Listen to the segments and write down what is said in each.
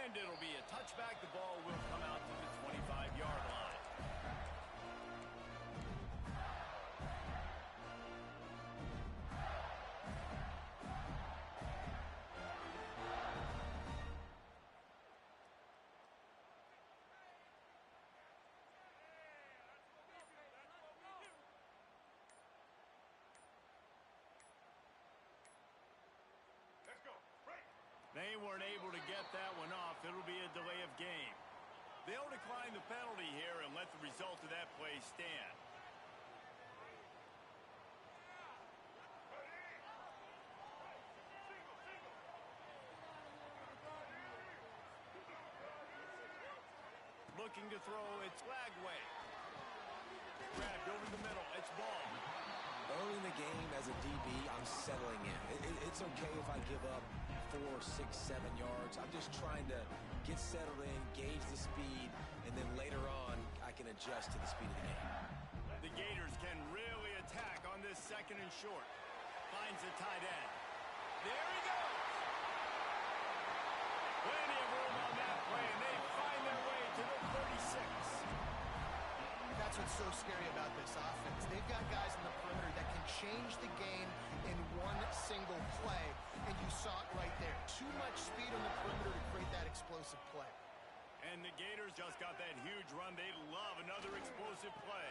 And it'll be a touchback. The ball will come out to the 25-yard line. They weren't able to get that one off. It'll be a delay of game. They'll decline the penalty here and let the result of that play stand. Looking to throw, it's Lagway. Grabbed over the middle, it's ball. Early in the game, as a DB, I'm settling in. It's okay if I give up 4, 6, 7 yards. I'm just trying to get settled in, gauge the speed, and then later on, I can adjust to the speed of the game. The Gators can really attack on this second and short. Finds the tight end. There he goes! Plenty of room on that play, and they find their way to the 36. That's what's so scary about this offense. They've got guys in the perimeter that can change the game in one single play, and you saw it right there. Too much speed on the perimeter to create that explosive play. And the Gators just got that huge run. They love another explosive play.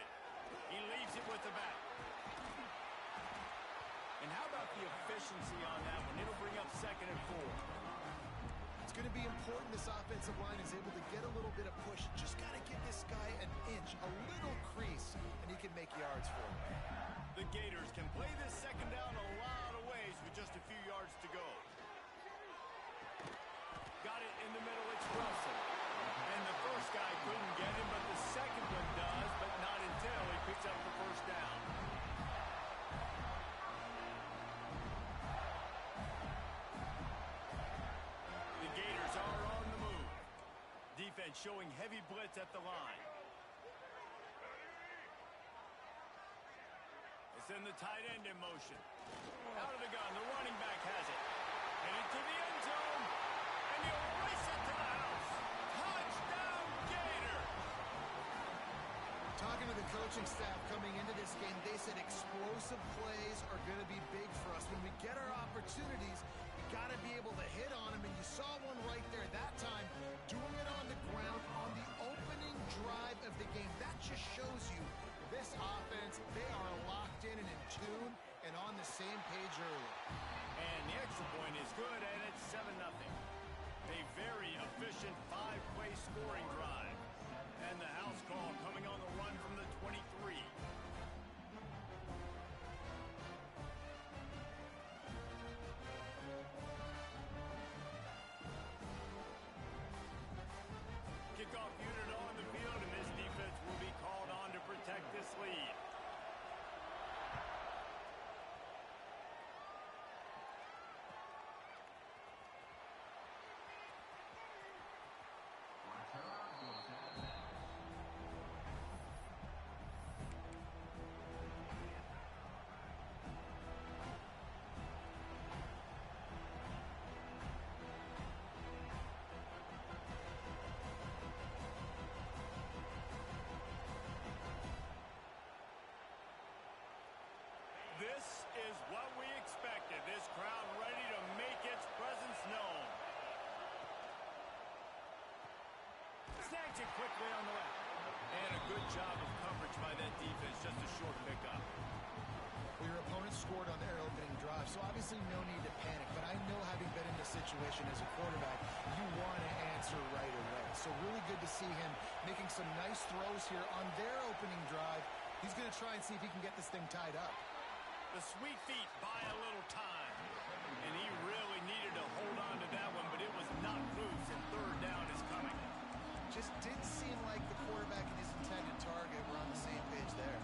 He leaves it with the back. And how about the efficiency on that one? It'll bring up 2nd and 4. It's going to be important this offensive line is able to get a little bit of push. Just got to give this guy an inch, a little crease, and he can make yards for him. The Gators can play this second down a lot of ways with just a few yards to go. Got it in the middle, it's Wilson. And the first guy couldn't get him, but the second one does, but not until he picks up the first down. The Gators are on the move. Defense showing heavy blitz at the line. They send the tight end in motion. Out of the gun, the running back has it. Headed to the end zone. And he'll race it to the house. Touchdown, Gator! Talking to the coaching staff coming into this game, they said explosive plays are going to be big for us. When we get our opportunities, we got to be able to hit on them, and you saw one right there that time, doing it on the ground on the opening drive of the game. That just shows you this offense, they are locked in and in tune and on the same page early. And the extra point is good, and it's 7-0. A very efficient 5-play scoring drive. And the house call coming on the run from the 23. Kickoff unit on the field, and this defense will be called on to protect this lead. This is what we expected. This crowd ready to make its presence known. Snags it quickly on the left. And a good job of coverage by that defense. Just a short pickup. Well, your opponent scored on their opening drive, so obviously no need to panic. But I know, having been in this situation as a quarterback, you want to answer right away. So really good to see him making some nice throws here on their opening drive. He's going to try and see if he can get this thing tied up. The sweet feet buy a little time. And he really needed to hold on to that one, but it was not loose, and third down is coming. Just didn't seem like the quarterback and his intended target were on the same page there.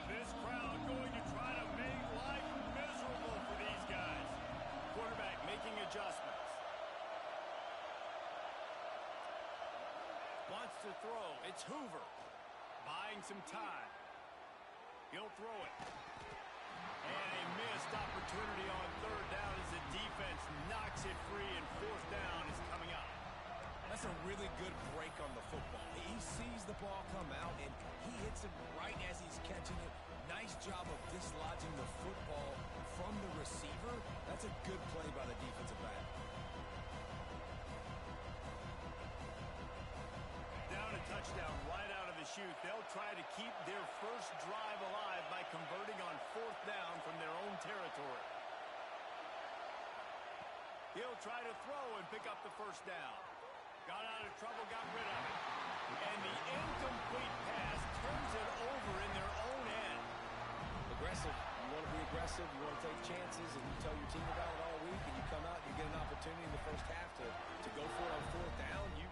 This crowd going to try to make life miserable for these guys. Quarterback making adjustments. Wants to throw. It's Hoover. Buying some time. He'll throw it. And a missed opportunity on third down as the defense knocks it free, and fourth down is coming up. That's a really good break on the football. He sees the ball come out, and he hits it right as he's catching it. Nice job of dislodging the football from the receiver. That's a good play by the defensive back. Down a touchdown right out of the chute. They'll try to keep their first drive alive by converting on fourth down from their own territory. He'll try to throw and pick up the first down. Got out of trouble, got rid of it. And the incomplete pass turns it over in their own end. Aggressive. You want to be aggressive. You want to take chances, and you tell your team about it all week, and you come out and you get an opportunity in the first half to go for it on fourth down. You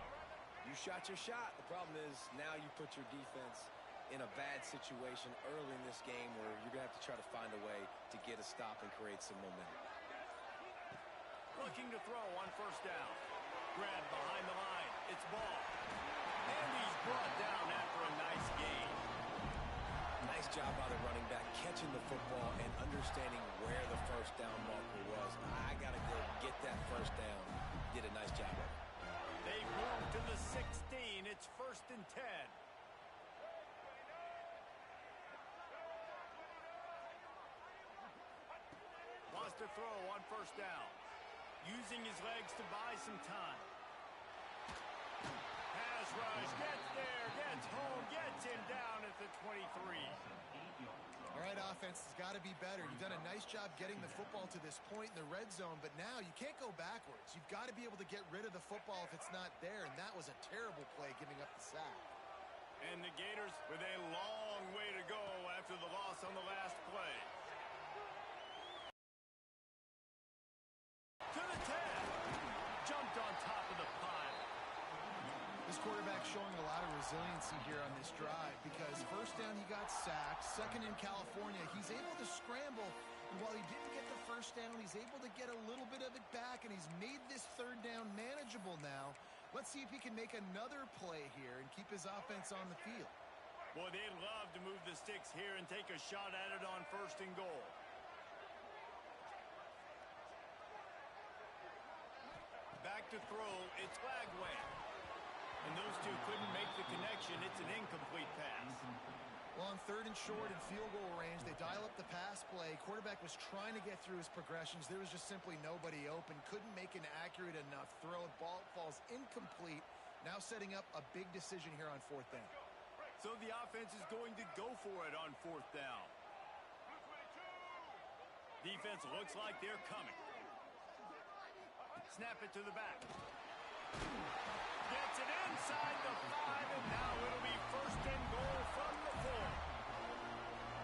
shot your shot. The problem is now you put your defense in a bad situation early in this game where you're going to have to try to find a way to get a stop and create some momentum. Looking to throw on first down. Grab behind the line. It's ball. And he's brought down after a nice gain. Nice job by the running back catching the football and understanding where the first down marker was. I got to go get that first down. Did a nice job of it. They move to the 16. It's 1st and 10. Wants to throw on first down. Using his legs to buy some time. Pass rush, gets there, gets home, gets him down at the 23. All right, offense has got to be better. You've done a nice job getting the football to this point in the red zone, but now you can't go backwards. You've got to be able to get rid of the football if it's not there, and that was a terrible play giving up the sack. And the Gators with a long way to go after the loss on the last play. To the 10. Jumped on top of the pile. This quarterback showing a lot of resiliency here on this drive because first down he got sacked, second in California, he's able to scramble, and while he didn't get the first down, he's able to get a little bit of it back, and he's made this third down manageable now. Let's see if he can make another play here and keep his offense on the field. Boy, they'd love to move the sticks here and take a shot at it on 1st and goal. Back to throw, it's Lagway. And those two couldn't make the connection. It's an incomplete pass. Well, on 3rd and short in field goal range, they dial up the pass play. Quarterback was trying to get through his progressions. There was just simply nobody open. Couldn't make an accurate enough throw. Ball falls incomplete. Now setting up a big decision here on 4th down. So the offense is going to go for it on 4th down. Defense looks like they're coming. Snap it to the back. Gets it inside the 5, and now it'll be 1st and goal from the 4.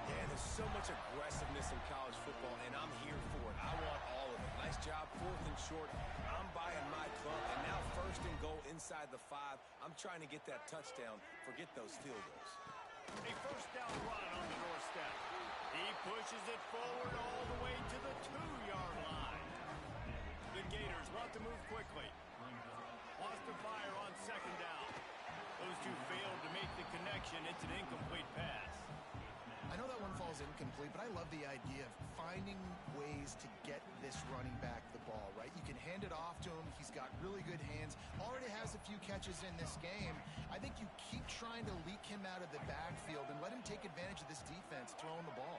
Yeah, there's so much aggressiveness in college football, and I'm here for it. I want all of it. Nice job, 4th and short. I'm buying my club, and now 1st and goal inside the 5. I'm trying to get that touchdown. Forget those field goals. A first down run on the doorstep. He pushes it forward all the way to the 2-yard line. The Gators want to move quickly. Wants to fire on 2nd down. Those two failed to make the connection. It's an incomplete pass. I know that one falls incomplete, but I love the idea of finding ways to get this running back the ball, right? You can hand it off to him. He's got really good hands. Already has a few catches in this game. I think you keep trying to leak him out of the backfield and let him take advantage of this defense throwing the ball.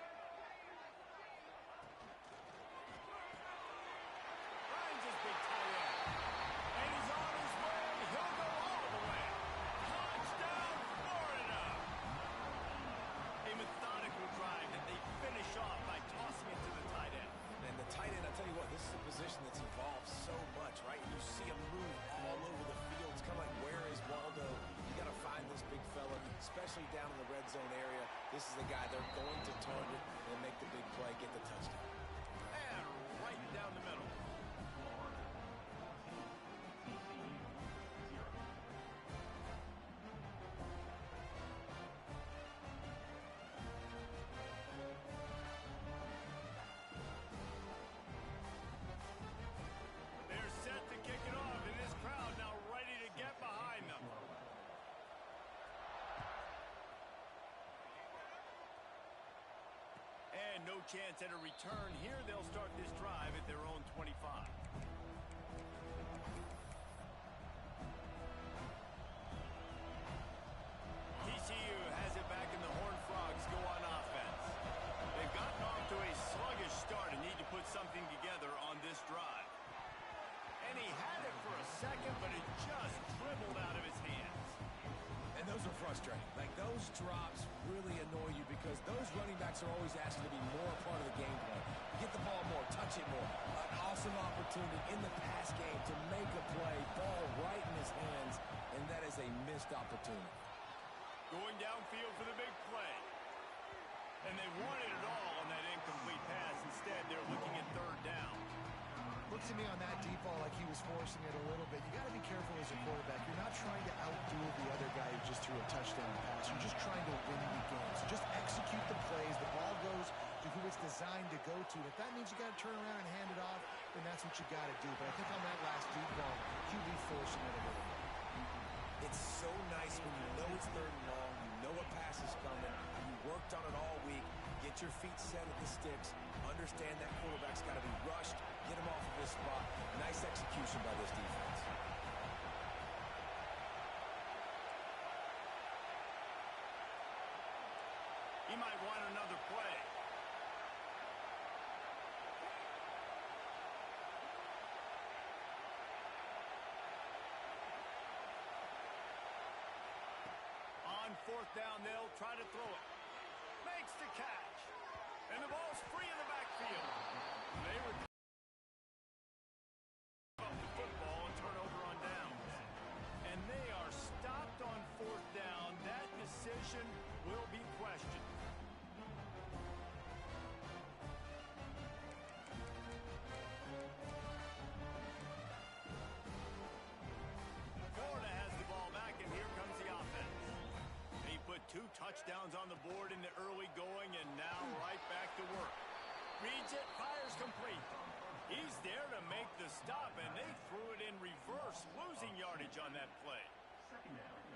Finds his big tight end. And he's on his way. He'll go all the way. Touchdown, Florida. A methodical drive that they finish off by tossing it to the tight end. And the tight end, I tell you what, this is a position that's evolved so much, right? You see him move all over the field. It's kind of like, where is Waldo? You got to find this big fella, especially down in the red zone area. This is the guy they're going to target and make the big play, get the touchdown. And right down the middle. They're set to kick it off, and this crowd now ready to get behind them. And no chance at a return here. They'll start this drive at their own 25. TCU has it back and the Horned Frogs go on offense. They've gotten off to a sluggish start and need to put something together on this drive. And he had it for a second, but it just dribbled out of his hands. And those are frustrating. Like, those drops really annoy you because those running backs are always asking to be more a part of the game plan. Get the ball more, touch it more. An awesome opportunity in the pass game to make a play, ball right in his hands, and that is a missed opportunity. Going downfield for the big play. And they wanted it all on that incomplete pass. Instead, they're looking at third down. Looked to me on that deep ball like he was forcing it a little bit. You got to be careful as a quarterback. You're not trying to outdo the other guy who just threw a touchdown pass. You're just trying to win the game. So just execute the plays. The ball goes to who it's designed to go to. And if that means you got to turn around and hand it off, then that's what you got to do. But I think on that last deep ball, QB forcing it a little bit. It's so nice when you know it's third and long, you know a pass is coming, you worked on it all week, get your feet set at the sticks, understand that quarterback's got to be rushed, get him off of his spot. Nice execution by this defense. He might want another play. On fourth down, they'll try to throw it. Makes the catch. And the ball's free in the backfield. They were up the football and turnover on downs. And they are stopped on fourth down. That decision will be questioned. Florida has the ball back, and here comes the offense. He put 2 touchdowns on the board in the early going, and now right back to work. Reads it, fires complete. He's there to make the stop, and they threw it in reverse, losing yardage on that play.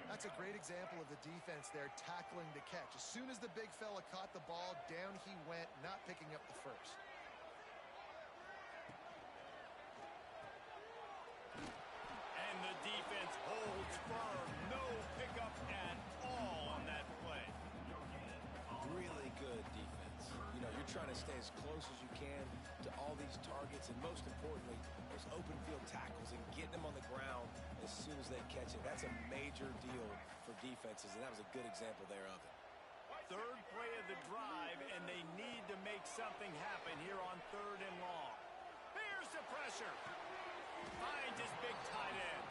That's a great example of the defense there tackling the catch. As soon as the big fella caught the ball, down he went, not picking up the first. And the defense holds firm. No pickup at all on that play. Really good defense. You know, you're trying to stay as close as you can to all these targets, and most importantly, those open field tackles and getting them on the ground as soon as they catch it. That's a major deal for defenses, and that was a good example there of it. Third play of the drive, and they need to make something happen here on third and long. Here's the pressure. Finds his big tight end.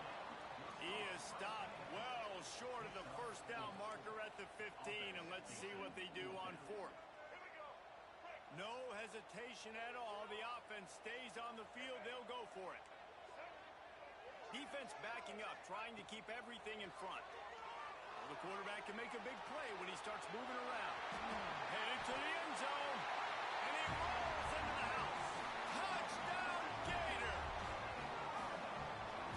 He is stopped well short of the first down marker at the 15, and let's see what they do on fourth. No hesitation at all. The offense stays on the field. They'll go for it. Defense backing up, trying to keep everything in front. Well, the quarterback can make a big play when he starts moving around. Headed to the end zone, and he rolls into the house. Touchdown, Gator!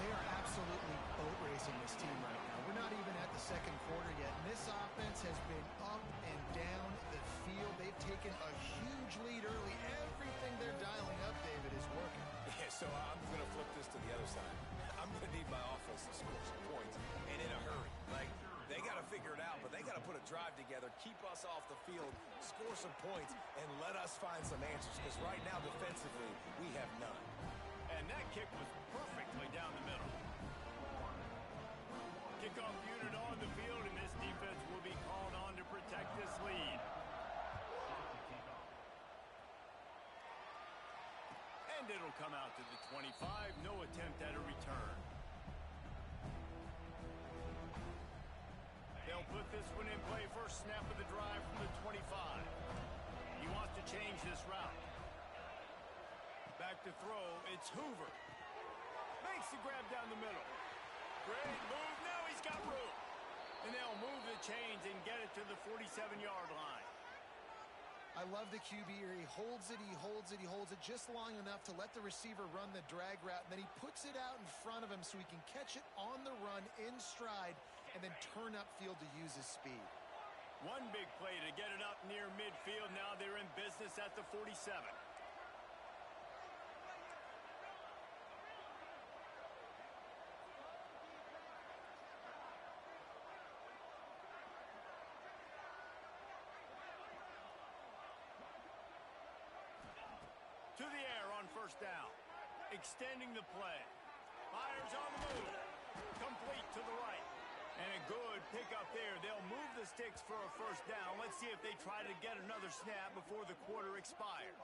They are absolutely boat racing this team right now. We're not even at the second quarter yet, and this offense has been up and down the field. They've taken a huge lead early. Everything they're dialing up, David, is working. Yeah, so I'm going to flip this to the other side. I'm going to need my offense to score some points, and in a hurry. Like, they got to figure it out, but they got to put a drive together, keep us off the field, score some points, and let us find some answers, because right now, defensively, we have none. And that kick was perfectly down the middle. Kickoff unit on the field, and this defense will be called on to protect this lead. And it'll come out to the 25. No attempt at a return. They'll put this one in play. First snap of the drive from the 25. He wants to change this route. Back to throw. It's Hoover. Makes the grab down the middle. Great move. Now he's got room. And they'll move the chains and get it to the 47-yard line. I love the QB here. He holds it, he holds it, he holds it just long enough to let the receiver run the drag route, and then he puts it out in front of him so he can catch it on the run in stride and then turn upfield to use his speed. One big play to get it up near midfield. Now they're in business at the 47. To the air on first down. Extending the play. Fires on the move. Complete to the right. And a good pickup there. They'll move the sticks for a first down. Let's see if they try to get another snap before the quarter expires.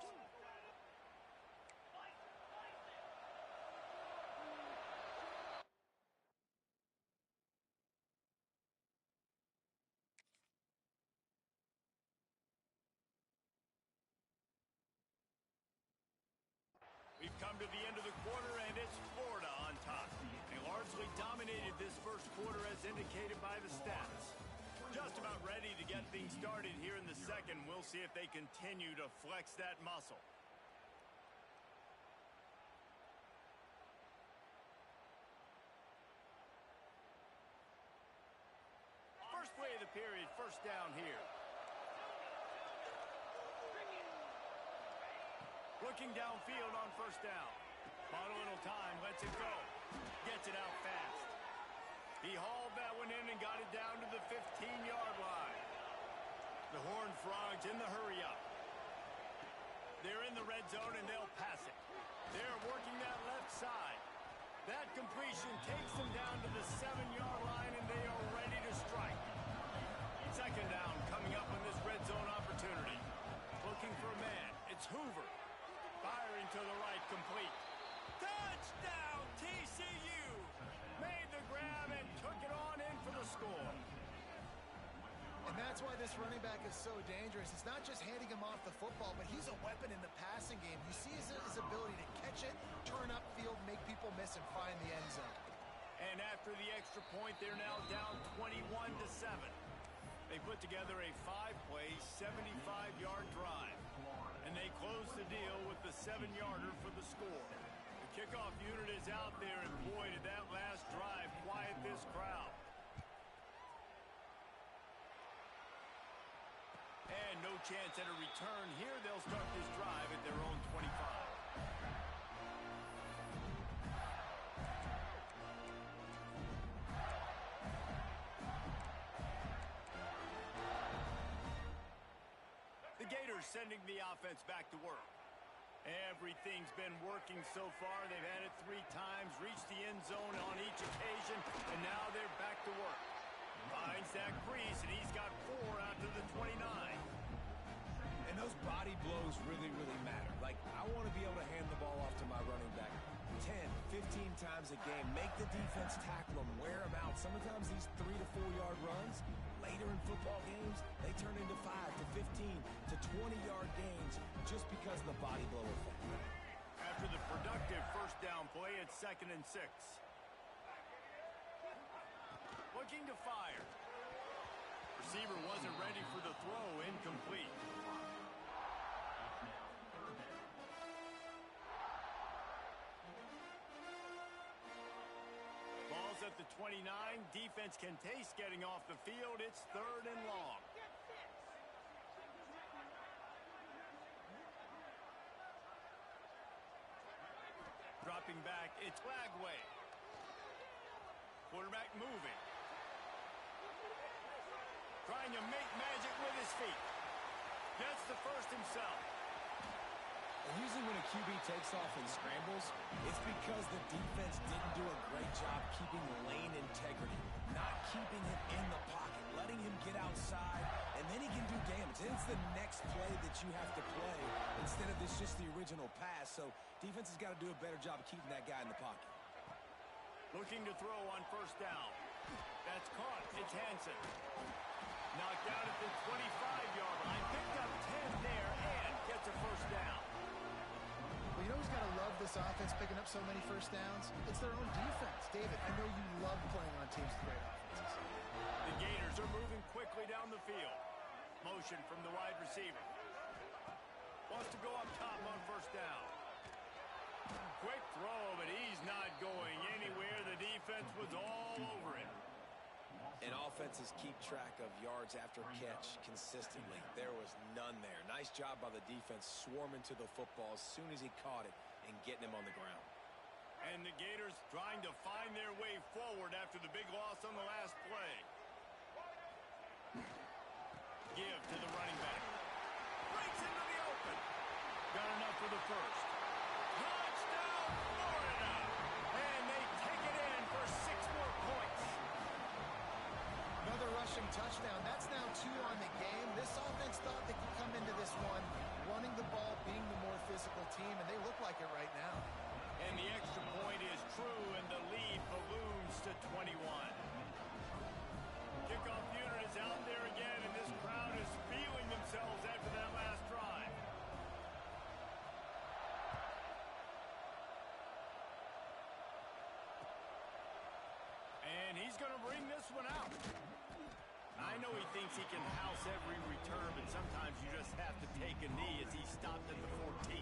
We've come to the end of the quarter, and it's Florida on top. They largely dominated this first quarter as indicated by the stats. Just about ready to get things started here in the second. We'll see if they continue to flex that muscle. First play of the period, first down here. Looking downfield on first down. Bought a little time, lets it go. Gets it out fast. He hauled that one in and got it down to the 15-yard line. The Horned Frogs in the hurry-up. They're in the red zone, and they'll pass it. They're working that left side. That completion takes them down to the 7-yard line, and they are ready to strike. Second down coming up on this red zone opportunity. Looking for a man. It's Hoover. Firing to the right, complete. Touchdown, TCU! Made the grab and took it on in for the score. And that's why this running back is so dangerous. It's not just handing him off the football, but he's a weapon in the passing game. You see his ability to catch it, turn upfield, make people miss, and find the end zone. And after the extra point, they're now down 21-7. They put together a 5-play, 75-yard drive. And they close the deal with the 7-yarder for the score. The kickoff unit is out there, and boy, did that last drive quiet this crowd. And no chance at a return here. They'll start this drive at their own 25. The Gators sending the offense back to work. Everything's been working so far. They've had it 3 times, reached the end zone on each occasion, and now they're back to work. Finds that crease, and he's got 4 out to the 29. And those body blows really, really matter. Like, I want to be able to hand the ball off to my running back 10, 15 times a game. Make the defense tackle them, wear them out. Sometimes these 3 to 4 yard runs, later in football games, they turn into 5 to 15 to 20-yard gains just because of the body blow effect. After the productive first down play, it's 2nd and 6. Looking to fire. Receiver wasn't ready for the throw, incomplete. Ball's at the 29. Defense can taste getting off the field. It's 3rd and long. Dropping back, it's Lagway. Quarterback moving. Trying to make magic with his feet. Gets the first himself. And usually when a QB takes off and scrambles, it's because the defense didn't do a great job keeping lane integrity, not keeping him in the pocket, letting him get outside, and then he can do damage. And it's the next play that you have to play instead of this just the original pass. So defense has got to do a better job of keeping that guy in the pocket. Looking to throw on first down. That's caught. It's Hansen. Knocked out at the 25-yard line. Picked up 10 there and gets a first down. Well, you know who's got to love this offense picking up so many first downs? It's their own defense. David, I know you love playing on teams with great offenses. The Gators are moving quickly down the field. Motion from the wide receiver. Wants to go up top on first down. Quick throw, but he's not going anywhere. The defense was all over him. And offenses keep track of yards after catch consistently. There was none there. Nice job by the defense swarming to the football as soon as he caught it and getting him on the ground. And the Gators trying to find their way forward after the big loss on the last play. Give to the running back. Breaks into the open. Got enough for the first. Touchdown, Florida! And they take it in for 6 more points. Another rushing touchdown. That's now 2 on the game. This offense thought they could come into this one running the ball, being the more physical team, and they look like it right now. And the extra point is true, and the lead balloons to 21. Kickoff unit is out there again, and this crowd is feeling themselves after that last drive. And he's going to bring this one out. I know he thinks he can house every return, but sometimes you just have to take a knee as he stopped at the 14.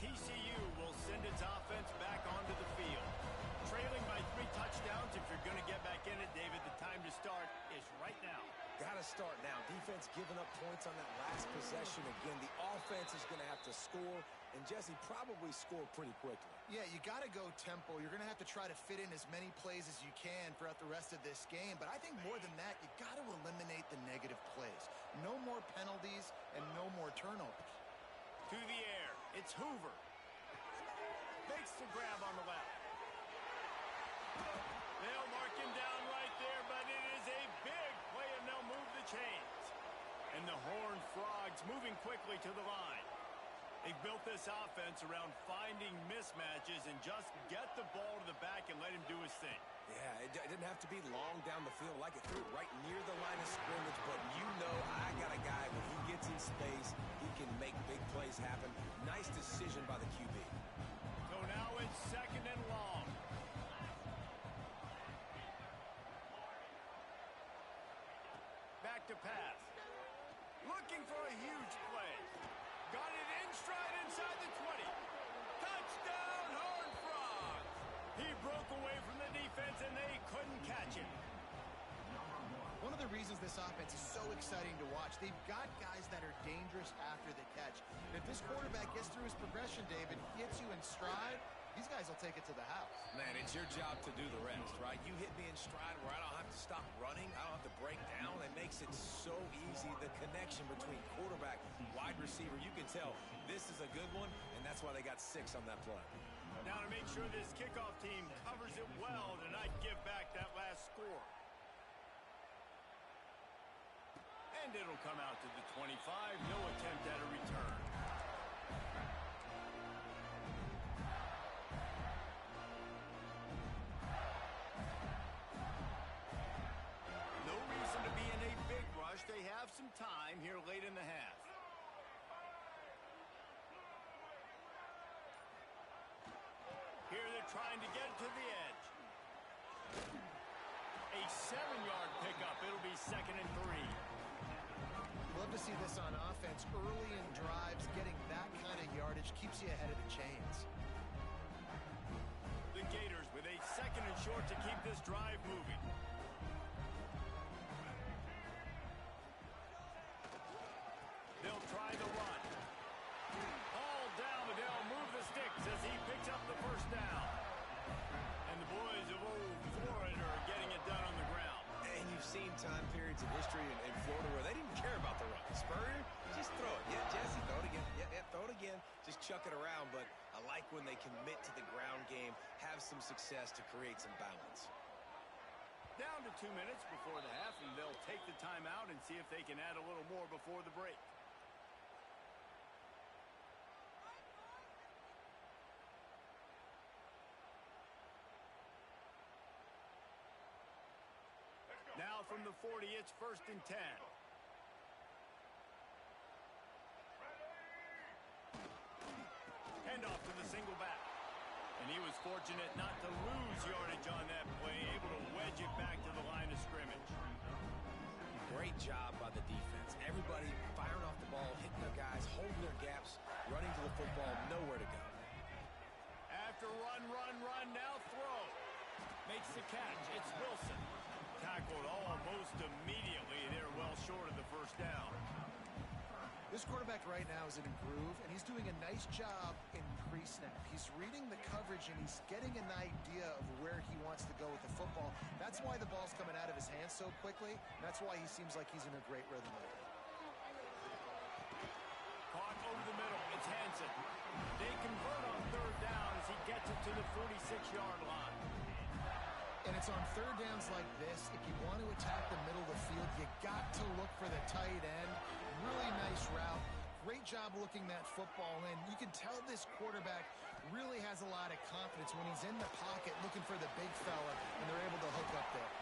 TCU will send its offense back onto the field. Trailing by 3 touchdowns. If you're going to get back in it, David, the time to start is right now. Got to start now. Defense giving up points on that last possession. Again, the offense is going to have to score, and Jesse probably score pretty quickly. Yeah, you got to go tempo. You're going to have to try to fit in as many plays as you can throughout the rest of this game. But I think more than that, you got to eliminate the negative plays. No more penalties and no more turnovers. To the air. It's Hoover. Makes the grab on the left. They'll mark him down right there, but it is a big play, and they'll move the chains. And the Horned Frogs moving quickly to the line. They've built this offense around finding mismatches and just get the ball to the back and let him do his thing. Yeah, it didn't have to be long down the field. Like it threw it right near the line of scrimmage, but you know I got a guy when he gets in space, he can make big plays happen. Nice decision by the QB. So now it's 2nd and long. Back to pass. Looking for a huge play. Got it in stride inside the 20. Touchdown, Horned Frogs! He broke away from the defense, and they couldn't catch him. One of the reasons this offense is so exciting to watch, they've got guys that are dangerous after the catch. And if this quarterback gets through his progression, David, gets you in stride, these guys will take it to the house. Man, it's your job to do the rest, right? You hit me in stride where I don't have to stop running. I don't have to break down. It makes it so easy. The connection between quarterback, wide receiver, you can tell this is a good one, and that's why they got 6 on that play. Now to make sure this kickoff team covers it well to not give back that last score. And it'll come out to the 25. No attempt at a return. No reason to be in a big rush. They have some time here late in the half. Here they're trying to get it to the edge. A 7-yard pickup. It'll be 2nd and 3. Love to see this on offense. Early in drives, getting that kind of yardage keeps you ahead of the chains. The Gators with a 2nd and short to keep this drive moving. They'll try the run. All down, but they'll move the sticks as he picks up the first down. And the boys of old Florida are getting it done on the ground. And you've seen time periods in history in Florida where they didn't care about the run. Spurrier, just throw it. Yeah, Jesse, throw it again. Yeah, throw it again. Just chuck it around. But I like when they commit to the ground game, have some success to create some balance. Down to 2 minutes before the half, and they'll take the timeout and see if they can add a little more before the break. Now from the 40, it's 1st and 10. Handoff to the single back. And he was fortunate not to lose yardage on that play, able to wedge it back to the line of scrimmage. Great job by the defense. Everybody firing off the ball, hitting their guys, holding their gaps, running to the football, nowhere to go. After run, now throw. Makes the catch. It's Wilson. Tackled almost immediately. They're well short of the first down. This quarterback right now is in a groove, and he's doing a nice job in pre-snap. He's reading the coverage, and he's getting an idea of where he wants to go with the football. That's why the ball's coming out of his hands so quickly, and that's why he seems like he's in a great rhythm right now. Caught over the middle. It's Hansen. They convert on third down as he gets it to the 46-yard line. And it's on third downs like this. If you want to attack the middle of the field, you got to look for the tight end. Really nice route. Great job looking that football in. You can tell this quarterback really has a lot of confidence when he's in the pocket looking for the big fella, and they're able to hook up there.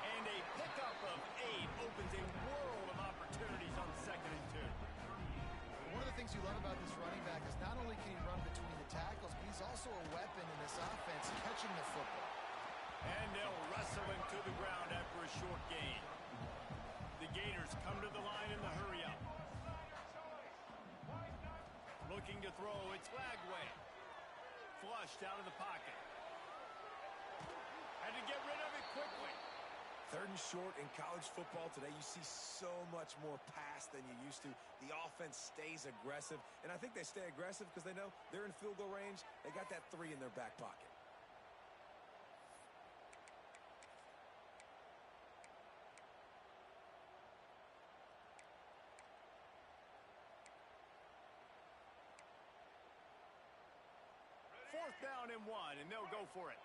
And a pickup of 8 opens a world of opportunities on 2nd and 2. One of the things you love about this running back is not only can he run between the tackles, but he's also a weapon in this offense, catching the football. And they'll wrestle him to the ground after a short gain. The Gators come to the line in the hurry-up. Looking to throw, it's Lagway. Flushed out of the pocket. Had to get rid of it quickly. 3rd and short in college football today. You see so much more pass than you used to. The offense stays aggressive, and I think they stay aggressive because they know they're in field goal range. They got that 3 in their back pocket. Fourth down and 1, and they'll go for it.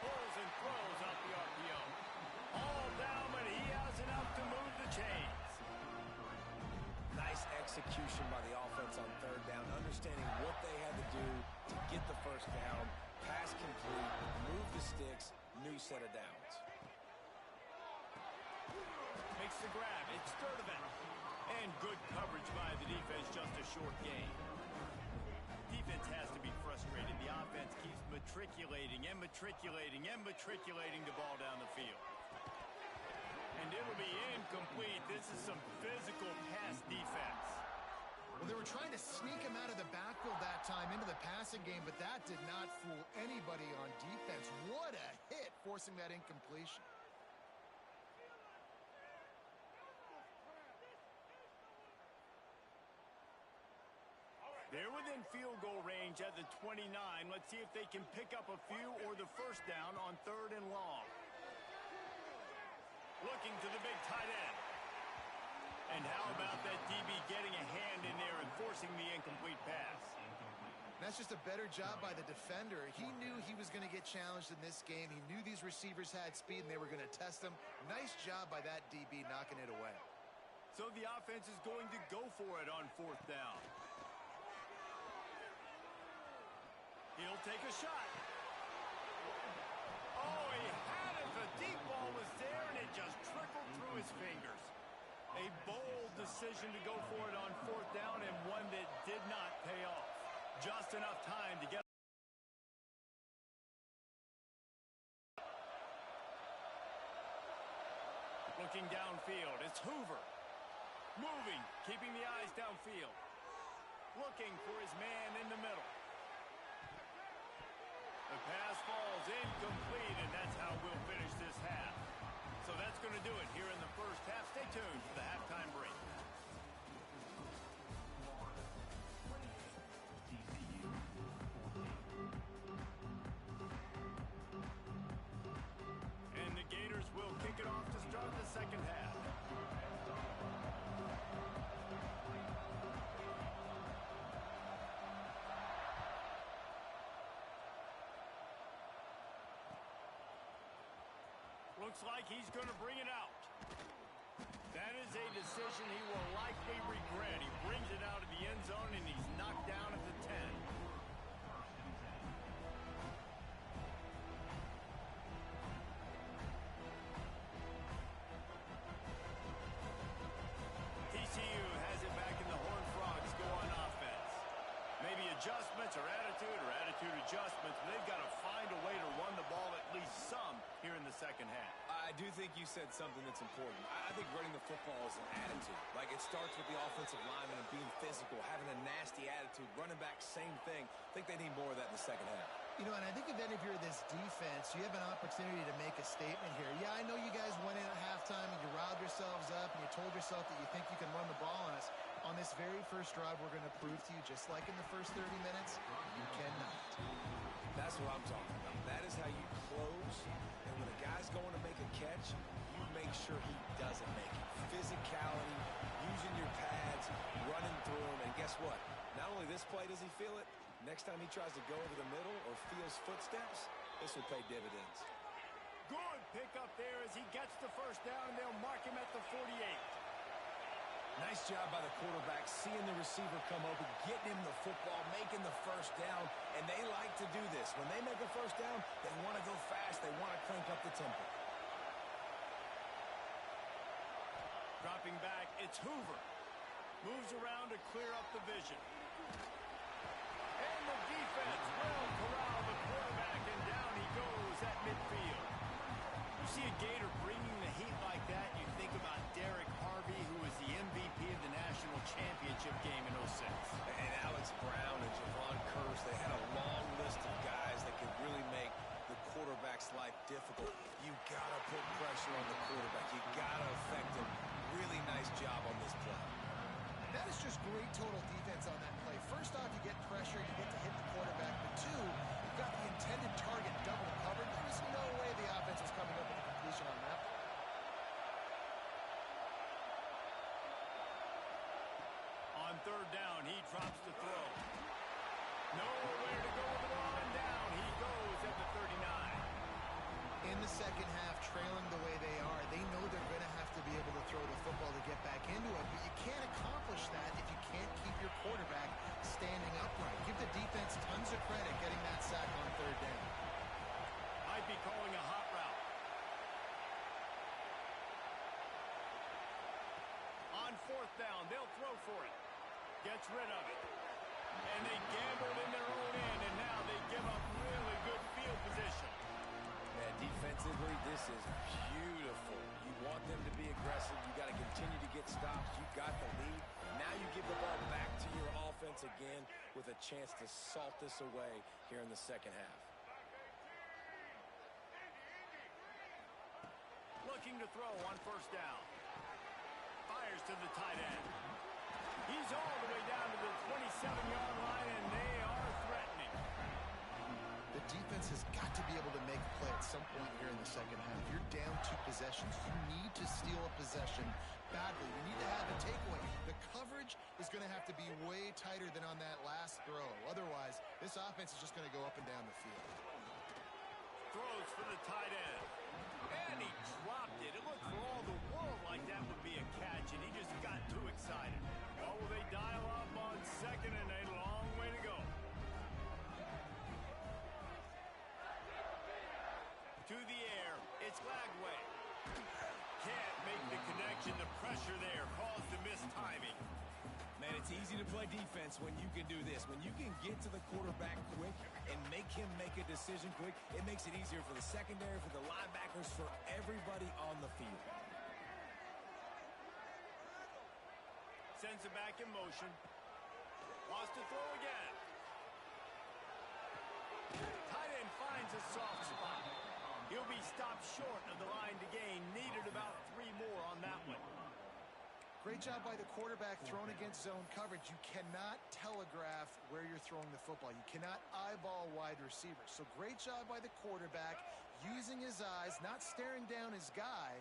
Pulls and throws out the RPO. All down, but he has enough to move the chains. Nice execution by the offense on third down, understanding what they had to do to get the first down, pass complete, move the sticks, new set of downs. Makes the grab. It's Sturdivant. And good coverage by the defense, just a short gain. Defense has to be frustrated. The offense keeps matriculating and matriculating and matriculating the ball down the field. And it'll be incomplete. This is some physical pass defense. Well, they were trying to sneak him out of the backfield that time into the passing game, but that did not fool anybody on defense. What a hit, forcing that incompletion. They're within field goal range at the 29. Let's see if they can pick up a few or the first down on 3rd and long. Looking to the big tight end. And how about that DB getting a hand in there and forcing the incomplete pass? That's just a better job by the defender. He knew he was going to get challenged in this game. He knew these receivers had speed and they were going to test him. Nice job by that DB knocking it away. So the offense is going to go for it on 4th down. He'll take a shot. Oh, he had it. The deep ball was there, and it just trickled through his fingers. A bold decision to go for it on 4th down, and one that did not pay off. Just enough time to get. Looking downfield, it's Hoover. Moving, keeping the eyes downfield. Looking for his man in the middle. The pass falls incomplete, and that's how we'll finish this half. So that's going to do it here in the first half. Stay tuned for the halftime break. And the Gators will kick it off to start the second half. Looks like he's going to bring it out. That is a decision he will likely regret. He brings it out of the end zone, and he's knocked down at the 10. TCU has it back, and the Horned Frogs go on offense. Maybe adjustments or attitude adjustments. They've got to find a way to run the ball at least some here in the second half. I do think you said something that's important. I think running the football is an attitude. Like, it starts with the offensive lineman and being physical, having a nasty attitude. Running back, same thing. I think they need more of that in the second half. You know, and I think if any of you are this defense, you have an opportunity to make a statement here. Yeah, I know you guys went in at halftime and you riled yourselves up and you told yourself that you think you can run the ball on us. On this very first drive, we're going to prove to you, just like in the first 30 minutes, you cannot. That's what I'm talking about. That is how you close. And when a guy's going to make a catch, you make sure he doesn't make it. Physicality, using your pads, running through them. And guess what? Not only this play does he feel it, next time he tries to go over the middle or feels footsteps, this will pay dividends. Good pickup there as he gets the first down, and they'll mark him at the 48. Nice job by the quarterback, seeing the receiver come open, getting him the football, making the first down, and they like to do this. When they make a first down, they want to go fast. They want to crank up the tempo. Dropping back, it's Hoover. Moves around to clear up the vision. And the defense will corral the quarterback, and down he goes at midfield. You see a Gator bringing the heat like that, you think about Derek Harvey, who was the MVP of the national championship game in 06. And Alex Brown and Javon Curse, they had a long list of guys that could really make the quarterback's life difficult. You got to put pressure on the quarterback. You got to affect him. Really nice job on this play. That is just great total defense on that play. First off, you get pressure, you get to hit the quarterback. But two, you've got the intended target double covered. There was no way the offense was coming up with a completion on that. On third down, he drops the throw. Nowhere to go with the ball, and down he goes at the 39. In the second half, trailing the way they are, they know they're going to have to be able to throw the football to get back into it, but you can't accomplish that if you can't keep your quarterback standing upright. Give the defense tons of credit getting that sack on third down. Might be calling a hot route. On fourth down, they'll throw for it. Gets rid of it. And they gambled in their own end, and now they give up really good field position. Yeah, defensively, this is beautiful. You want them to be aggressive. You got to continue to get stops. You got the lead. Now you give the ball back to your offense again with a chance to salt this away here in the second half. Looking to throw on first down. Fires to the tight end. He's all the way down to the 27-yard line, and they are threatening. The defense has got to be able to make a play at some point here in the second half. You're down 2 possessions. You need to steal a possession badly. You need to have a takeaway. The coverage is going to have to be way tighter than on that last throw. Otherwise, this offense is just going to go up and down the field. Throws for the tight end. And he dropped it. It looked for all the world like that would be a catch, and he just got too excited. Oh, will they dial up on second, and a long way to go. To the air, it's Lagway. Can't make the connection. The pressure there caused the missed timing. Man, it's easy to play defense when you can do this. When you can get to the quarterback quick and make him make a decision quick, it makes it easier for the secondary, for the linebackers, for everybody on the field. Sends it back in motion. Wants to throw again. Tight end finds a soft spot. He'll be stopped short of the line to gain. Needed about 3 more on that one. Great job by the quarterback thrown against zone coverage. You cannot telegraph where you're throwing the football. You cannot eyeball wide receivers. So great job by the quarterback using his eyes, not staring down his guy,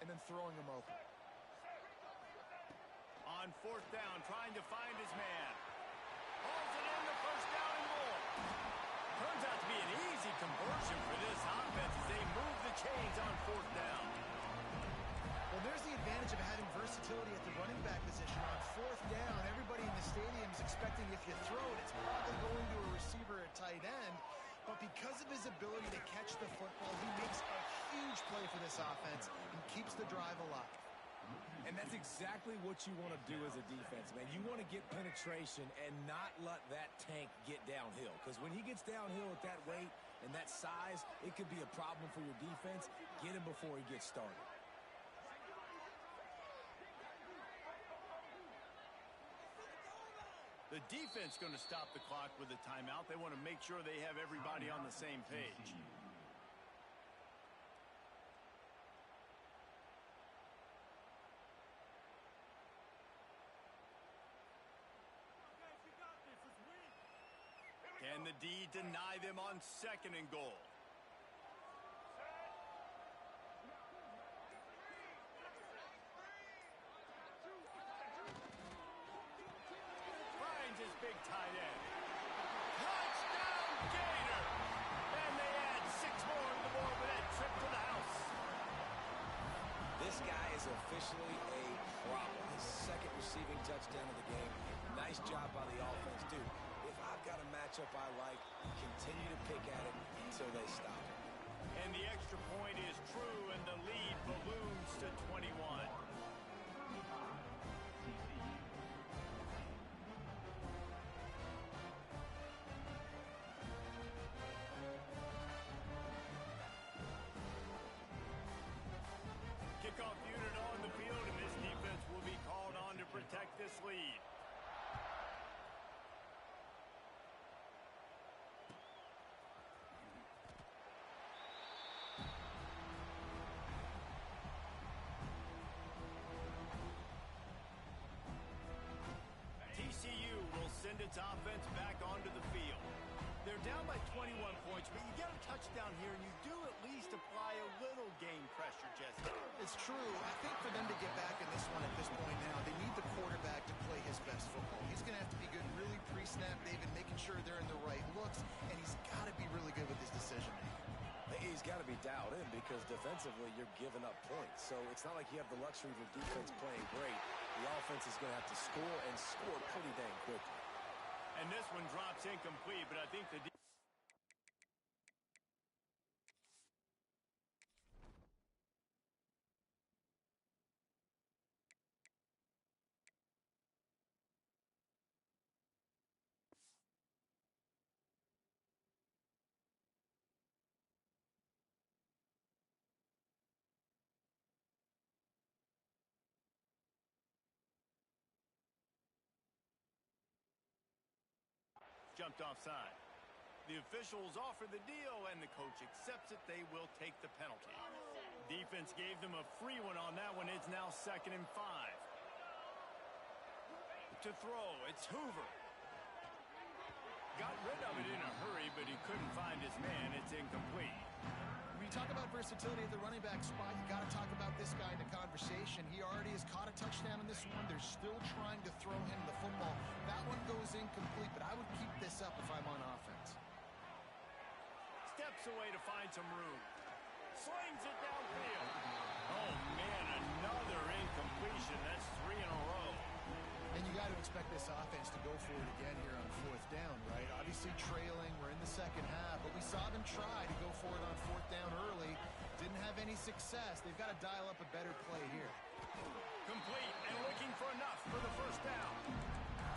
and then throwing him open. On fourth down, trying to find his man. Hauls it in, the first down and more. Turns out to be an easy conversion for this offense as they move the chains on fourth down. Well, there's the advantage of having versatility at the running back position. On fourth down, everybody in the stadium is expecting if you throw it, it's probably going to a receiver at tight end. But because of his ability to catch the football, he makes a huge play for this offense and keeps the drive alive. And that's exactly what you want to do as a defense, man. You want to get penetration and not let that tank get downhill. Because when he gets downhill at that weight, And that size, it could be a problem for your defense. Get him before he gets started. The defense going to stop the clock with a timeout. They want to make sure they have everybody on the same page. Can the D deny them on 2nd and goal? Finds his big tight end. Touchdown, Gator! And they add 6 more to the board with that trip to the house. This guy is officially a problem. His 2nd receiving touchdown of the game. Nice job by the offense, dude. If I've got a matchup I like, continue to pick at it until they stop it. And the extra point is true, and the lead balloons to 21. Kickoff unit on the field, and this defense will be called on to protect this lead. TCU will send its offense back onto the field. They're down by 21 points, but you get a touchdown here, and you do at least apply a little game pressure, Jesse. It's true. I think for them to get back in this one at this point now, they need the quarterback to play his best football. He's going to have to be good really pre-snap, David, making sure they're in the right looks, and he's got to be really good with his decision-making. He's got to be dialed in because defensively you're giving up points. So it's not like you have the luxury of your defense playing great. The offense is going to have to score and score pretty dang quickly. And this one drops incomplete, but I think the jumped offside. The officials offer the deal, and the coach accepts it. They will take the penalty. Defense gave them a free one on that one. It's now 2nd and 5. To throw, it's Hoover. Got rid of it in a hurry, but he couldn't find his man. It's incomplete. When you talk about versatility at the running back spot, you got to talk about this guy in the conversation. He already has caught a touchdown in this one. They're still trying to throw him the football. That one goes incomplete, but I would keep this up if I'm on offense. Steps away to find some room. Slings it downfield. Oh, man, another incompletion. That's 3 in a row. And you got to expect this offense to go for it again here on 4th down, right? Obviously trailing. We're in the 2nd half, but we saw them try to go for it on 4th down early. Didn't have any success. They've got to dial up a better play here. Complete and looking for enough for the 1st down.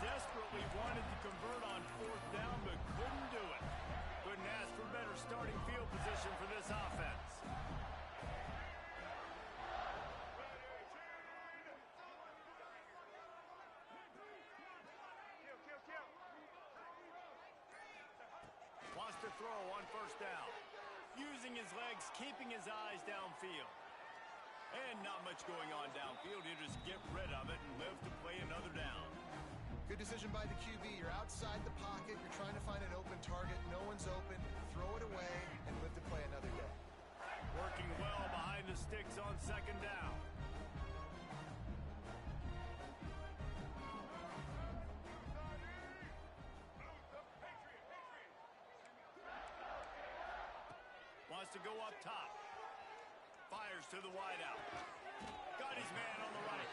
Desperately wanted to convert on 4th down, but couldn't do it. Couldn't ask for better starting field position for this offense. Wants to throw on 1st down. Using his legs, keeping his eyes downfield. And not much going on downfield. You just get rid of it and live to play another down. Good decision by the QB. You're outside the pocket. You're trying to find an open target. No one's open. Throw it away and live to play another day. Working well behind the sticks on 2nd down. Wants to go up top. Fires to the wideout. Got his man on the right.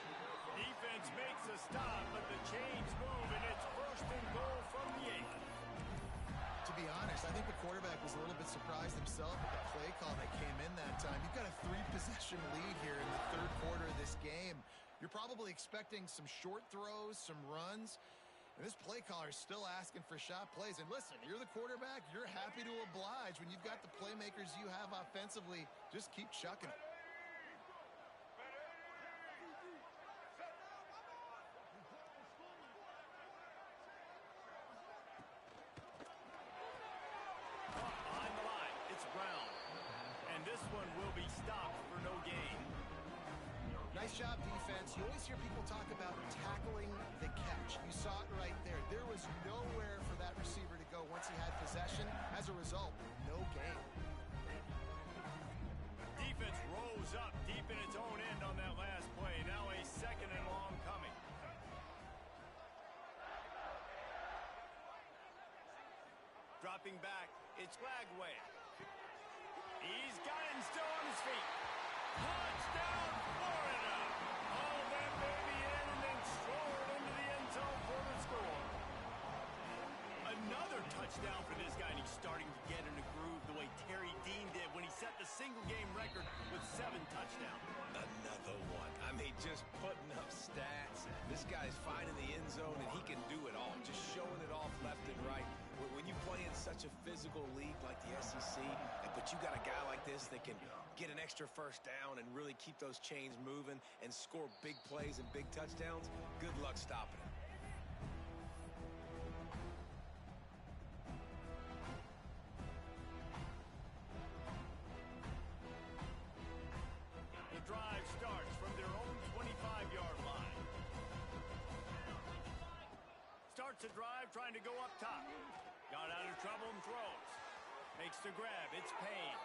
Defense makes a stop, but the chains move, and it's 1st and goal from the 8. To be honest, I think the quarterback was a little bit surprised himself at the play call that came in that time. You've got a 3-possession lead here in the 3rd quarter of this game. You're probably expecting some short throws, some runs. And this play caller is still asking for shot plays. And listen, you're the quarterback. You're happy to oblige when you've got the playmakers you have offensively. Just keep chucking it. Behind the line, it's Brown. And this one will be stopped for no gain. Nice job, defense. You always hear people talk about tackling the catch. You saw it right there. There was nowhere for that receiver to go once he had possession. As a result, no gain. Defense rose up deep in its own end on that last play. Now a second and long coming. Dropping back, it's Lagway. He's got it and still on his feet. Touchdown, Florida! All that baby in and then strolling into the end zone for the score. Another touchdown for this guy, and he's starting to get in a groove the way Terry Dean did when he set the single-game record with 7 touchdowns. Another one. I mean, just putting up stats. This guy's finding the end zone, and he can do it all. Just showing it off left and right. When you play in such a physical league like the SEC, but you got a guy like this that can get an extra first down and really keep those chains moving and score big plays and big touchdowns, good luck stopping him. The drive starts from their own 25-yard line. Starts a drive trying to go up top. Got out of trouble and throws. Makes the grab. It's Payne.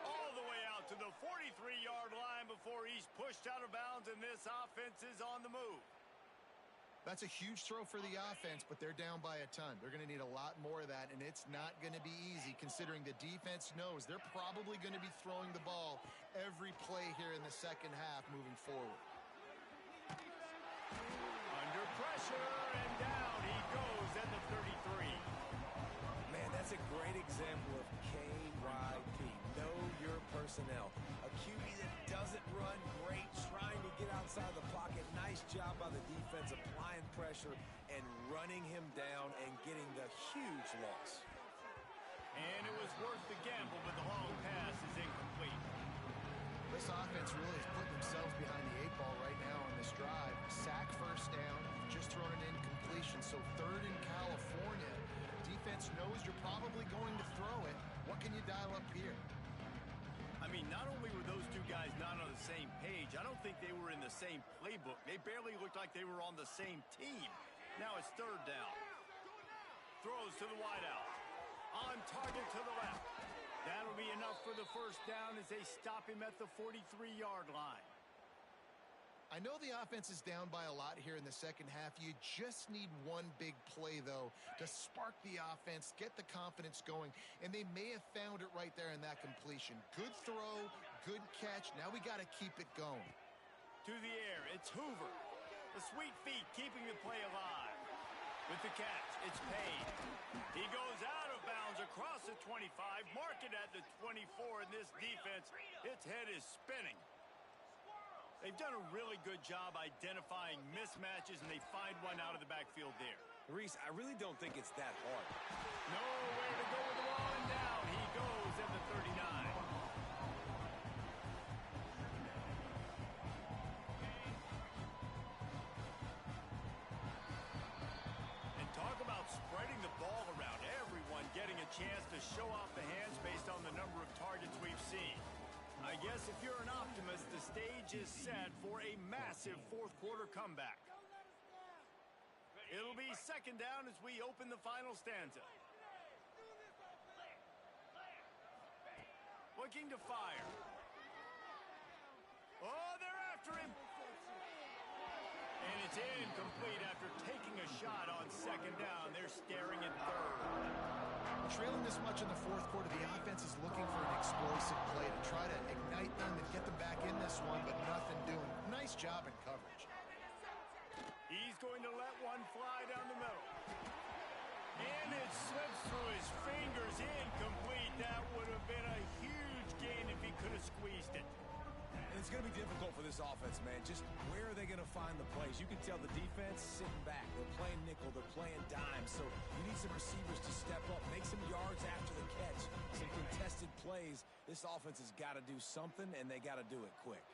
All the way out to the 43-yard line before he's pushed out of bounds, and this offense is on the move. That's a huge throw for the offense, but they're down by a ton. They're going to need a lot more of that, and it's not going to be easy considering the defense knows they're probably going to be throwing the ball every play here in the second half moving forward. Under pressure, and down he goes at the 33. Man, that's a great example of KYP. Know your personnel. A QB that doesn't run great, trying to get outside the pocket. Nice job by the defense applying pressure and running him down and getting the huge loss. And it was worth the gamble, but the long pass is incomplete. This offense really is putting themselves behind the 8 ball right now on this drive. Sack first down, just thrown an incompletion. So 3rd in California. Defense knows you're probably going to throw it. What can you dial up here? I mean, not only were those two guys not on the same page, I don't think they were in the same playbook. They barely looked like they were on the same team. Now it's 3rd down. Throws to the wideout. On target to the left. That'll be enough for the first down as they stop him at the 43-yard line. I know the offense is down by a lot here in the second half. You just need one big play, though, to spark the offense, get the confidence going, and they may have found it right there in that completion. Good throw, good catch. Now we got to keep it going. To the air, it's Hoover. The sweet feet keeping the play alive. With the catch, it's Payne. He goes out of bounds across the 25, mark it at the 24, and this defense, its head is spinning. They've done a really good job identifying mismatches, and they find one out of the backfield there. Reese, I really don't think it's that hard. Nowhere to go with the ball, and down he goes at the 39. And talk about spreading the ball around. Everyone getting a chance to show off the hands based on the number of targets we've seen. I guess if you're an optimist, the stage is set for a massive fourth-quarter comeback. It'll be 2nd down as we open the final stanza. Looking to fire. Oh, they're after him. And it's incomplete after taking a shot on 2nd down. They're staring at 3rd. Trailing this much in the fourth quarter, the offense is looking for an explosive play to try to ignite them and get them back in this one, but nothing doing. Nice job in coverage. He's going to let one fly down the middle. And it slips through his fingers, incomplete. That would have been a huge gain if he could have squeezed it. it's going to be difficult for this offense, man. Just where are they going to find the plays? You can tell the defense sitting back. They're playing nickel. They're playing dime. So you need some receivers to step up, make some yards after the catch, some contested plays. This offense has got to do something, and they got to do it quick.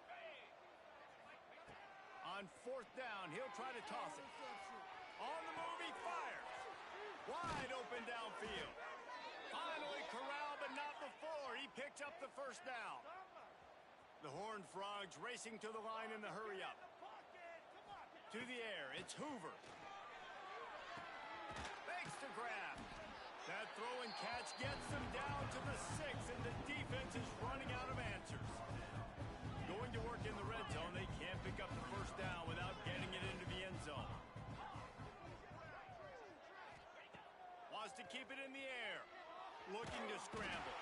On fourth down, he'll try to toss it. On the move, he fires. Wide open downfield. Finally corralled, but not before. He picked up the first down. The Horned Frogs racing to the line in the hurry-up. To the air, it's Hoover. Makes the grab. That throw and catch gets them down to the 6, and the defense is running out of answers. Going to work in the red zone, they can't pick up the first down without getting it into the end zone. Wants to keep it in the air. Looking to scramble.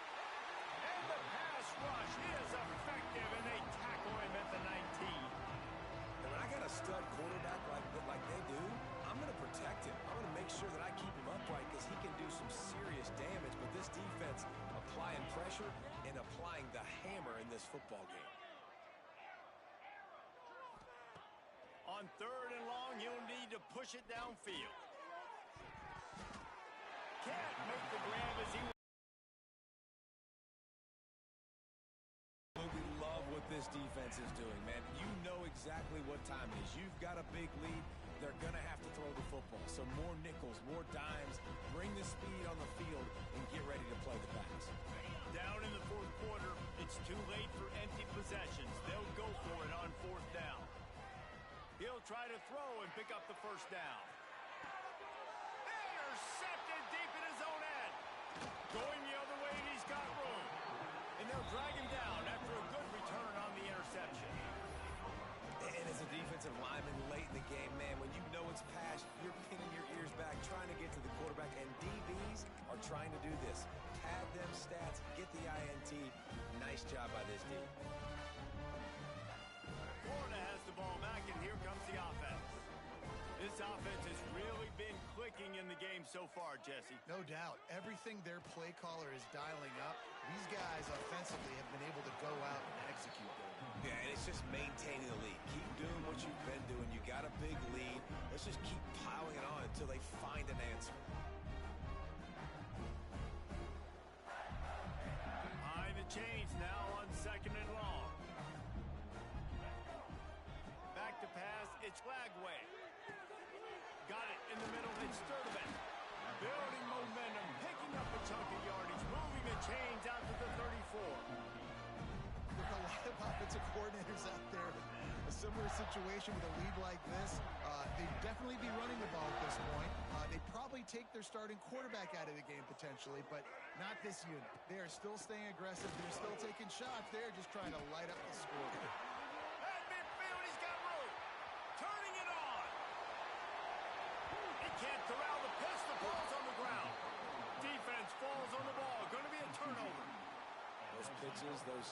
And the pass rush is effective, and they tackle him at the 19. And when I got a stud quarterback like they do, I'm going to protect him. I'm going to make sure that I keep him upright because he can do some serious damage. But this defense applying pressure and applying the hammer in this football game. On third and long, he'll need to push it downfield. Can't make the grab as he... We love what this defense is doing, man. You know exactly what time it is. You've got a big lead. They're going to have to throw the football. So more nickels, more dimes. Bring the speed on the field and get ready to play the pass. Down in the fourth quarter, it's too late for empty possessions. They'll go for it on fourth down. He'll try to throw and pick up the first down. Intercepted deep in his own end. Going the other way, and he's got room. And they'll drag him down after a good return on the interception. And as a defensive lineman late in the game, man, when you know it's past, you're pinning your ears back, trying to get to the quarterback, and DBs are trying to do this. Pad them stats, get the INT. Nice job by this D. Florida has the ball back, and here comes the offense. This offense has really been clicking in the game so far, Jesse. No doubt. Everything their play caller is dialing up, these guys offensively have been able to go out and execute. Yeah, and it's just maintaining the lead. Keep doing what you've been doing. You got a big lead. Let's just keep piling it on until they find an answer. Behind the chains now on second and long. Back to pass, it's Lagway. Got it in the middle, it's Sturdivant. Building momentum, picking up a chunk of yardage, moving the chains out to the 34. There are a lot of offensive coordinators out there. A similar situation with a lead like this. They'd definitely be running the ball at this point. They'd probably take their starting quarterback out of the game potentially, but not this unit. They are still staying aggressive. They're still taking shots. They're just trying to light up the score. At midfield, he's got room. Turning it on. He can't corral the pitch. The ball's on the ground. Defense falls on the ball. Going to be a turnover. Those pitches, those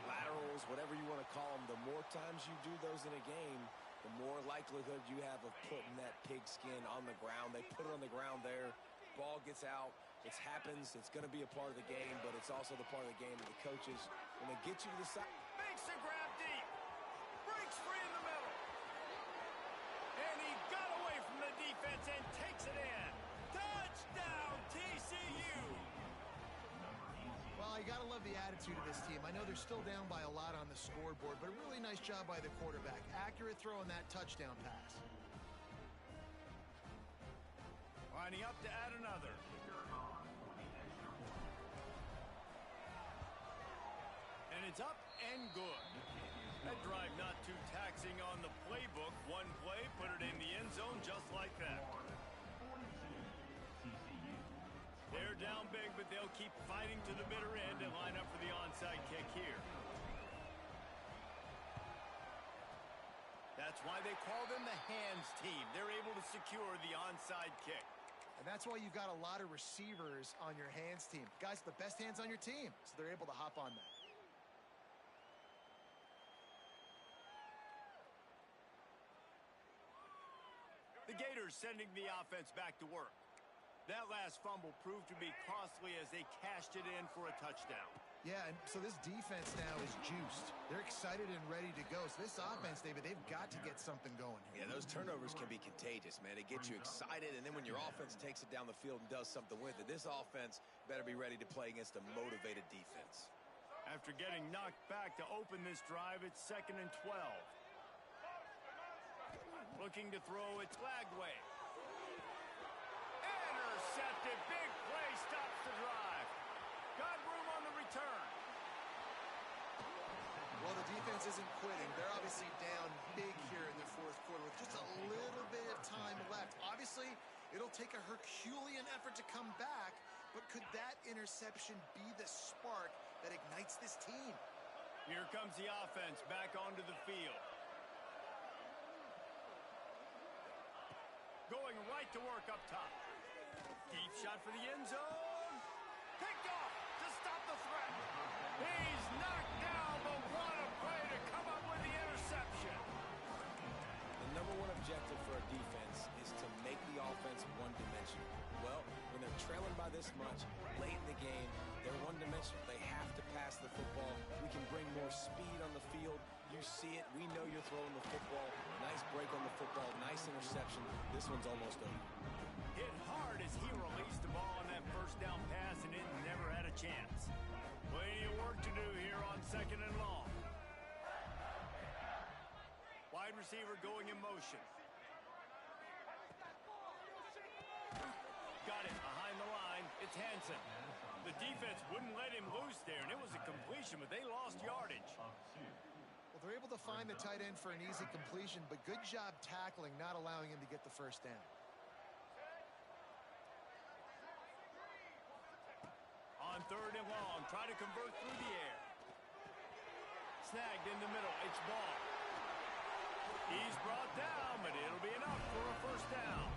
laterals, whatever you want to call them, the more times you do those in a game, the more likelihood you have of putting that pigskin on the ground. They put it on the ground there. Ball gets out. It happens. It's going to be a part of the game, but it's also the part of the game that the coaches, when they get you to the side. Makes the grab deep. Breaks free in the middle. And he got away from the defense and takes it in. Touchdown, TCU. Well, you got to love the attitude of this team. I know they're still down by a lot on the scoreboard, but a really nice job by the quarterback. Accurate throw on that touchdown pass. Lining up to add another. And it's up and good. That drive not too taxing on the playbook. One play, put it in the end zone just like that. They're down big, but they'll keep fighting to the bitter end and line up for the onside kick here. That's why they call them the hands team. They're able to secure the onside kick. And that's why you've got a lot of receivers on your hands team. Guys, the best hands on your team, so they're able to hop on that. The Gators sending the offense back to work. That last fumble proved to be costly as they cashed it in for a touchdown. Yeah, and so this defense now is juiced. They're excited and ready to go. So this offense, David, they've got to get something going here. Yeah, those turnovers can be contagious, man. They get you excited, and then when your offense takes it down the field and does something with it, this offense better be ready to play against a motivated defense. After getting knocked back to open this drive, it's 2nd and 12. Looking to throw, it's Lagway. Intercepted, big play, stops the drive. Got room on the return. Well, the defense isn't quitting. They're obviously down big here in the fourth quarter with just a little bit of time left. Obviously, it'll take a Herculean effort to come back, but could that interception be the spark that ignites this team? Here comes the offense back onto the field. Going right to work up top. Deep shot for the end zone. Picked off to stop the threat. He's knocked down, but what a play to come up with the interception. The number one objective for a defense is to make the offense one-dimensional. Well, when they're trailing by this much, late in the game, they're one-dimensional. They have to pass the football. We can bring more speed on the field. You see it. We know you're throwing the football. Nice break on the football. Nice interception. This one's almost over. Hit hard as he released the ball on that first down pass, and it never had a chance. Plenty of work to do here on 2nd and long. Wide receiver going in motion. Got it behind the line. It's Hansen. The defense wouldn't let him loose there, and it was a completion, but they lost yardage. Well, they're able to find the tight end for an easy completion, but good job tackling, not allowing him to get the first down. On 3rd and long, try to convert through the air. Snagged in the middle, it's Ball. He's brought down, but it'll be enough for a first down.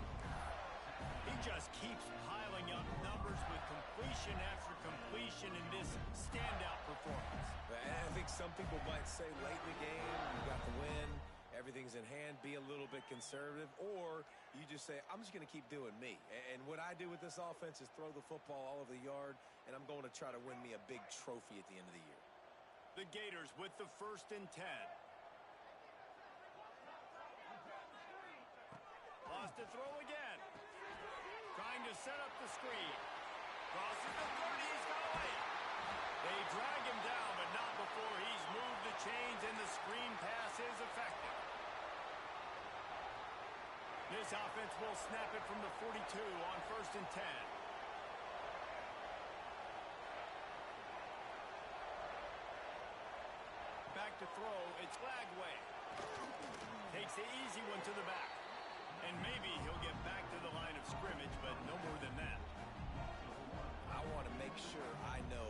He just keeps piling up numbers with completion after completion in this standout performance. I think some people might say late in the game, you got the win, everything's in hand, be a little bit conservative, or you just say, I'm just going to keep doing me. And what I do with this offense is throw the football all over the yard, and I'm going to try to win me a big trophy at the end of the year. The Gators with the 1st and 10. Lost to throw again. Trying to set up the screen. Crosses the 30, he's got away. They drag him down, but not before he's moved the chains, and the screen pass is effective. This offense will snap it from the 42 on 1st and 10. Back to throw, it's Lagway. Takes the easy one to the back. And maybe he'll get back to the line of scrimmage, but no more than that. I want to make sure I know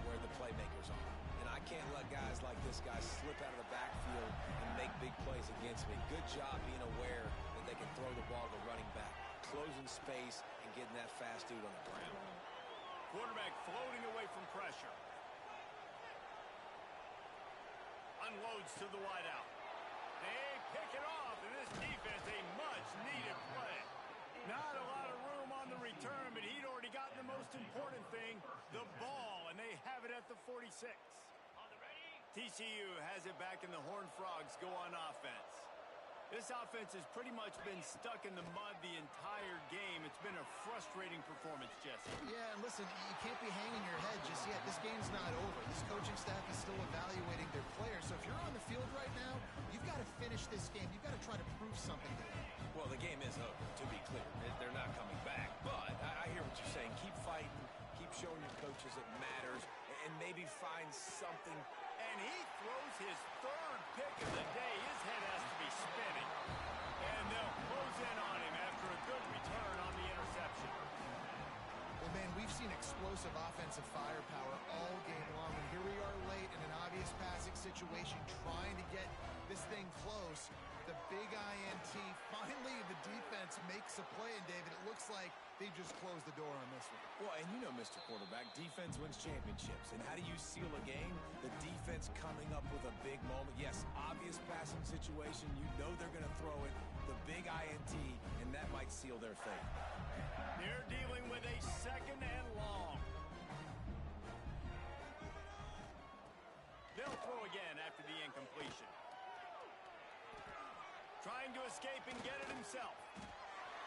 where the playmakers are. And I can't let guys like this guy slip out of the backfield and make big plays against me. Good job being aware that they can throw the ball to the running back, closing space, and getting that fast dude on the ground. Quarterback floating away from pressure. Unloads to the wideout. They pick it off, and this defense, a much-needed play. Not a lot of room on the return, but he'd already gotten the most important thing, the ball, and they have it at the 46. TCU has it back, and the Horned Frogs go on offense. This offense has pretty much been stuck in the mud the entire game. It's been a frustrating performance, Jesse. Yeah, and listen, you can't be hanging your head just yet. This game's not over. This coaching staff is still evaluating their players. So if you're on the field right now, you've got to finish this game. You've got to try to prove something to them. Well, the game is over, to be clear. They're not coming back. But I hear what you're saying. Keep fighting. Keep showing your coaches it matters. And maybe find something. And he throws his 3rd pick of the day. His head has to be spinning. And they'll close in on him after a good return on the interception. Well, man, we've seen explosive offensive firepower all game long. And here we are late in an obvious passing situation trying to get this thing close. The big INT. Finally, the defense makes a play. And, David, it looks like they just closed the door on this one. Well, and you know, Mr. Quarterback, defense wins championships. And how do you seal a game? The defense coming up with a big moment. Yes, obvious passing situation. You know they're going to throw it. The big INT, and that might seal their fate. They're dealing with a 2nd and long. completion. Trying to escape and get it himself.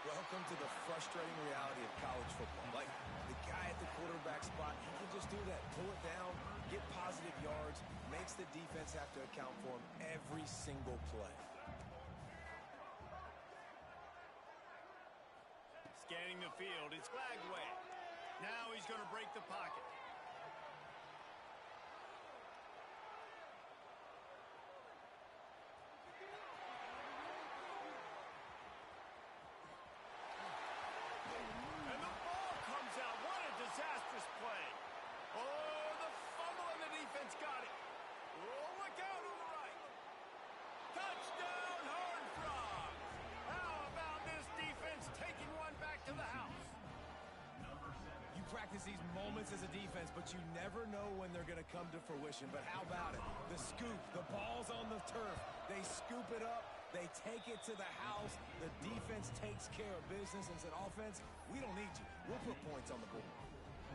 Welcome to the frustrating reality of college football. Like, the guy at the quarterback spot, he can just do that. Pull it down, get positive yards, makes the defense have to account for him every single play. Scanning the field, it's flag way. Now he's going to break the pocket. And the ball comes out. What a disastrous play. Oh, the fumble and the defense got it. Oh, look out on the right. Touchdown, Horned Frogs. How about this defense taking one back to the house? You practice these moments as a defense, but you never know when they're going to come to fruition. But how about it? The scoop, the ball's on the turf. They scoop it up. They take it to the house. The defense takes care of business and said, offense, we don't need you. We'll put points on the board.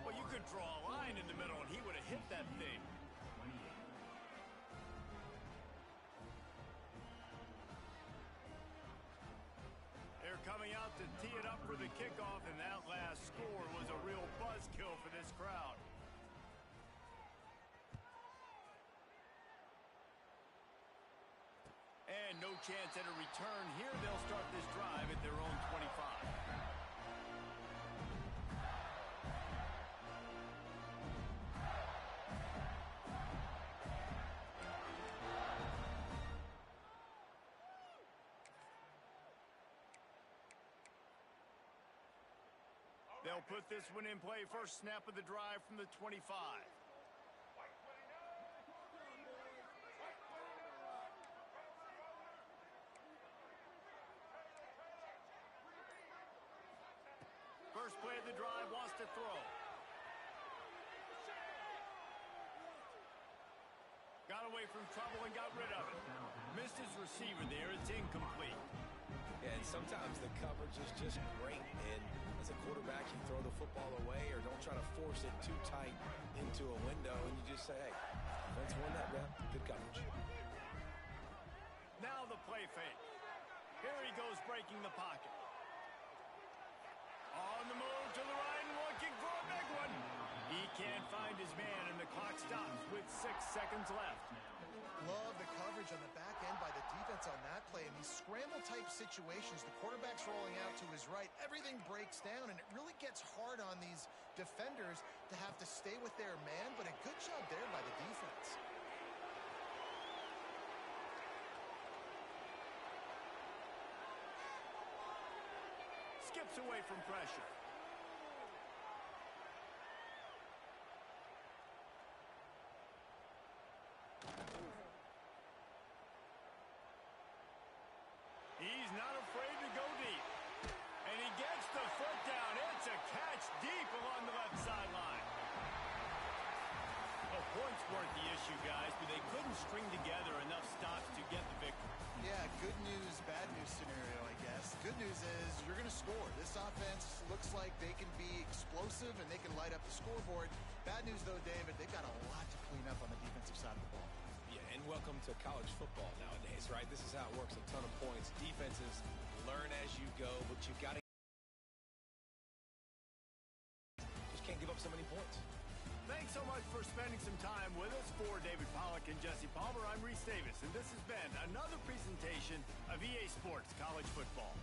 Well, you could draw a line in the middle, and he would have hit that thing. They're coming out to tee it up for the kickoff, and that last score was a real buzzkill for this crowd. And no chance at a return here. They'll start this drive at their own 25. They'll put this one in play. First snap of the drive from the 25. First play of the drive, wants to throw. Got away from trouble and got rid of it. Missed his receiver there. It's incomplete. Yeah, and sometimes the coverage is just great. And as a quarterback, you throw the football away or don't try to force it too tight into a window, and you just say, hey, defense won that rep. Good coverage. Now the play fake. Here he goes breaking the pocket. On the move to the right and looking for a big one. He can't find his man, and the clock stops with 6 seconds left. Love the coverage on the back end by the defense on that play. In these scramble-type situations, the quarterback's rolling out to his right. Everything breaks down, and it really gets hard on these defenders to have to stay with their man, but a good job there by the defense. Skips away from pressure. He's not afraid to go deep. And he gets the foot down. It's a catch deep along the left sideline. Well, points weren't the issue, guys, but they couldn't string together enough stops to get the victory. Yeah, good news, bad news scenario, I guess. Good news is you're going to score. This offense looks like they can be explosive and they can light up the scoreboard. Bad news, though, David, they've got a lot to clean up on the defensive side of the ball. Yeah, and welcome to college football nowadays, right? This is how it works, a ton of points. Defenses learn as you go, but you've got to just can't give up so many points. Thanks so much for spending some time with us. For David Pollack and Jesse Palmer, I'm Reese Davis, and this has been another presentation of EA Sports College Football.